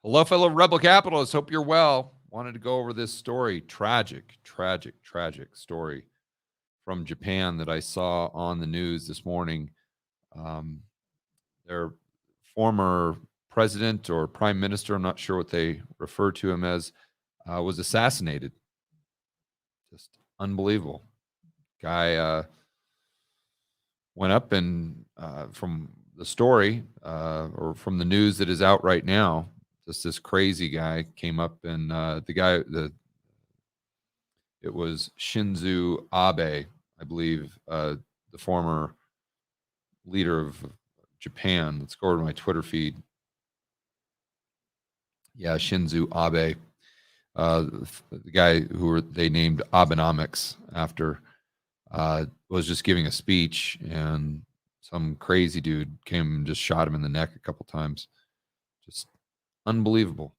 Hello, fellow rebel capitalists. Hope you're well. Wanted to go over this story. Tragic story from Japan that I saw on the news this morning. Um, their former president or prime minister, I'm not sure what they refer to him as, was assassinated. Just unbelievable. Guy went up and from the story or from the news that is out right now, just this crazy guy came up and it was Shinzo Abe, I believe, the former leader of Japan. Let's go over to my Twitter feed. Yeah, Shinzo Abe, the guy they named Abenomics after, was just giving a speech, and some crazy dude came and just shot him in the neck a couple times. Just unbelievable.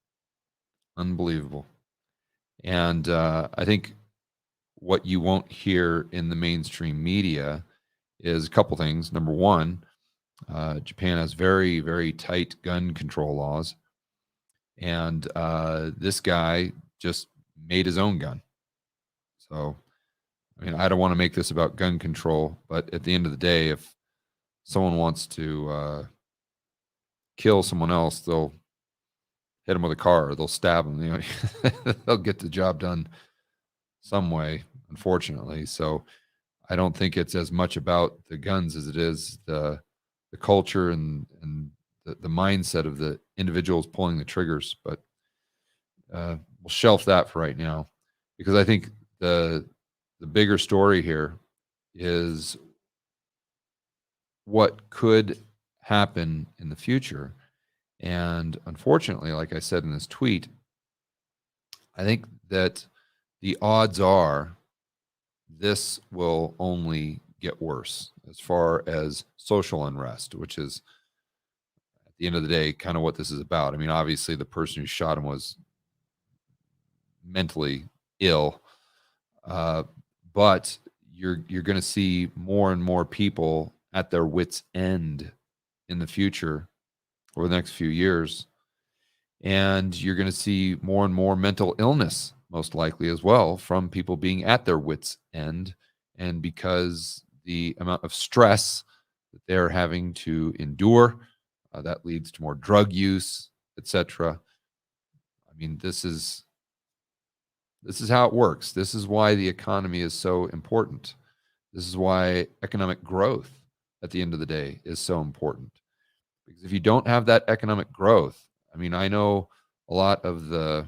And I think what you won't hear in the mainstream media is a couple things. Number one, Japan has very, very tight gun control laws. And this guy just made his own gun. So, I mean, I don't want to make this about gun control, but at the end of the day, if someone wants to kill someone else, they'll hit them with a car, or they'll stab them. You know, they'll get the job done some way, unfortunately. So I don't think it's as much about the guns as it is the culture and the mindset of the individuals pulling the triggers. But we'll shelf that for right now, because I think the bigger story here is what could happen in the future. And unfortunately, like I said in this tweet, I think that the odds are this will only get worse as far as social unrest, which is at the end of the day kind of what this is about. I mean, obviously the person who shot him was mentally ill, but you're going to see more and more people at their wits' end in the future over the next few years, and you're going to see more and more mental illness, most likely as well, from people being at their wits' end, and because the amount of stress that they're having to endure, that leads to more drug use, etc. I mean, this is how it works. This is why the economy is so important. This is why economic growth at the end of the day is so important. Because if you don't have that economic growth, I mean, I know a lot of the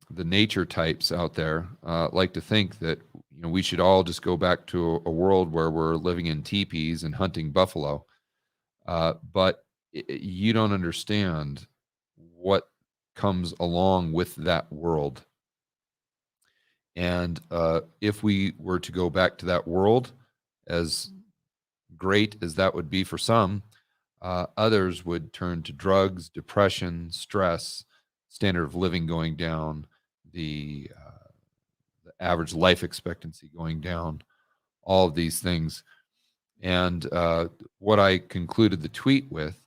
nature types out there like to think that, you know, we should all just go back to a world where we're living in teepees and hunting buffalo. But you don't understand what comes along with that world. And if we were to go back to that world, as great as that would be for some, others would turn to drugs, depression, stress, standard of living going down, the average life expectancy going down, all of these things. And what I concluded the tweet with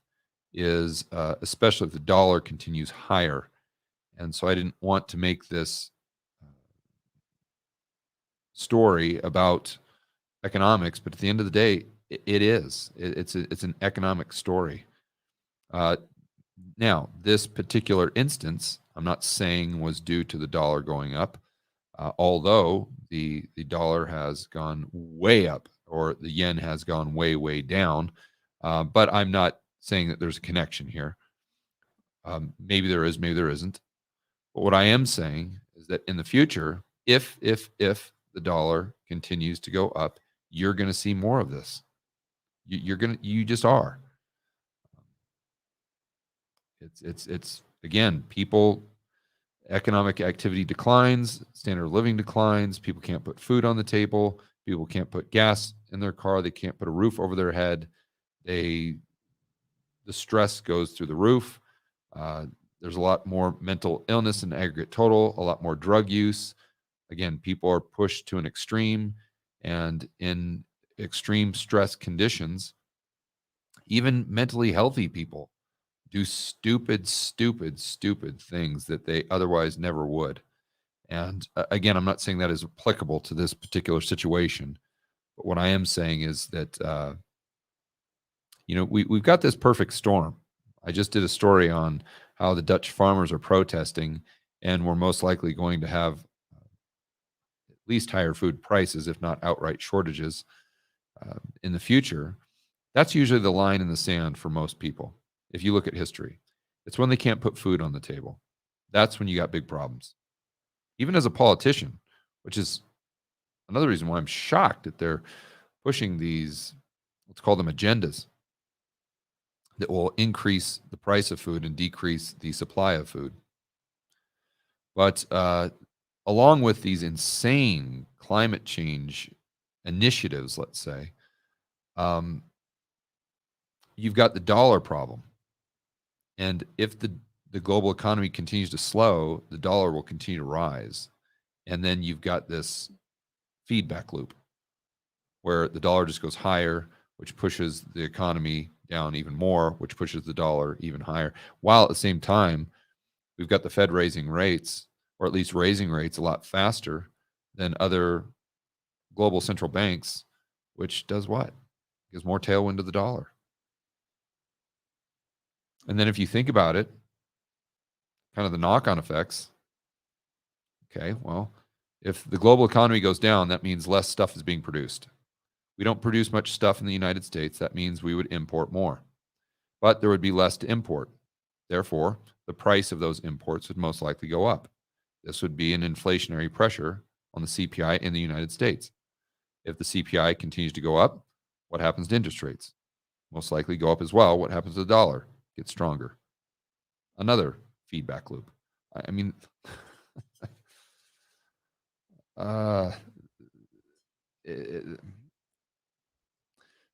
is, especially if the dollar continues higher. And so I didn't want to make this story about economics, but at the end of the day, it's an economic story. Now, this particular instance, I'm not saying was due to the dollar going up, although the dollar has gone way up, or the yen has gone way down. But I'm not saying that there's a connection here. Maybe there is, maybe there isn't. But what I am saying is that in the future, if the dollar continues to go up, you're going to see more of this. You just are. It's again, people, economic activity declines, standard of living declines, people can't put food on the table, people can't put gas in their car, they can't put a roof over their head. The stress goes through the roof. There's a lot more mental illness in aggregate total, a lot more drug use. Again, people are pushed to an extreme, and in extreme stress conditions, even mentally healthy people do stupid things that they otherwise never would. And again, I'm not saying that is applicable to this particular situation, but what I am saying is that we've got this perfect storm. I just did a story on how the Dutch farmers are protesting, and we're most likely going to have at least higher food prices, if not outright shortages, in the future. That's usually the line in the sand for most people. If you look at history, it's when they can't put food on the table. That's when you got big problems. Even as a politician, which is another reason why I'm shocked that they're pushing these, let's call them agendas, that will increase the price of food and decrease the supply of food. But along with these insane climate change initiatives, let's say, um, you've got the dollar problem. And if the global economy continues to slow, the dollar will continue to rise. And then you've got this feedback loop where the dollar just goes higher, which pushes the economy down even more, which pushes the dollar even higher. While at the same time, we've got the Fed raising rates, or at least raising rates a lot faster than other global central banks, which does what? Gives more tailwind to the dollar. And then if you think about it, kind of the knock-on effects, okay, well, if the global economy goes down, that means less stuff is being produced. We don't produce much stuff in the United States. That means we would import more, but there would be less to import. Therefore, the price of those imports would most likely go up. This would be an inflationary pressure on the CPI in the United States. If the CPI continues to go up, what happens to interest rates? Most likely go up as well. What happens to the dollar? Gets stronger. Another feedback loop. I mean, uh, it,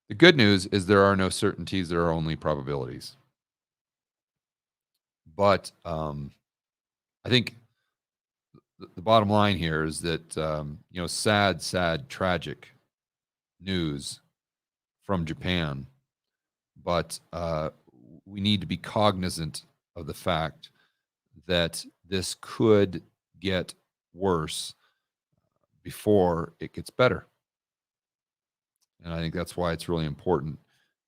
the good news is there are no certainties, there are only probabilities. But I think the bottom line here is that, sad, tragic news from Japan. But we need to be cognizant of the fact that this could get worse before it gets better. And I think that's why it's really important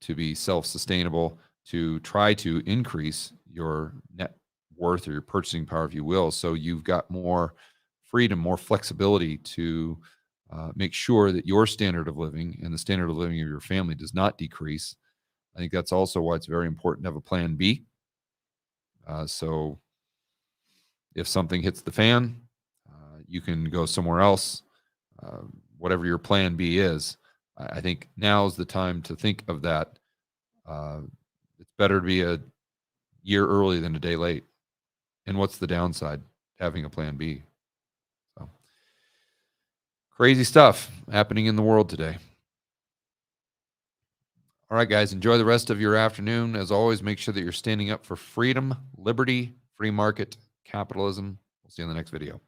to be self-sustainable, to try to increase your net worth or your purchasing power, if you will, so you've got more freedom, more flexibility to make sure that your standard of living and the standard of living of your family does not decrease. I think that's also why it's very important to have a plan B. So if something hits the fan, you can go somewhere else, uh, whatever your plan B is. I think now is the time to think of that. Uh, it's better to be a year early than a day late. And what's the downside having a plan B? So crazy stuff happening in the world today. All right, guys, enjoy the rest of your afternoon. As always, make sure that you're standing up for freedom, liberty, free market, capitalism. We'll see you in the next video.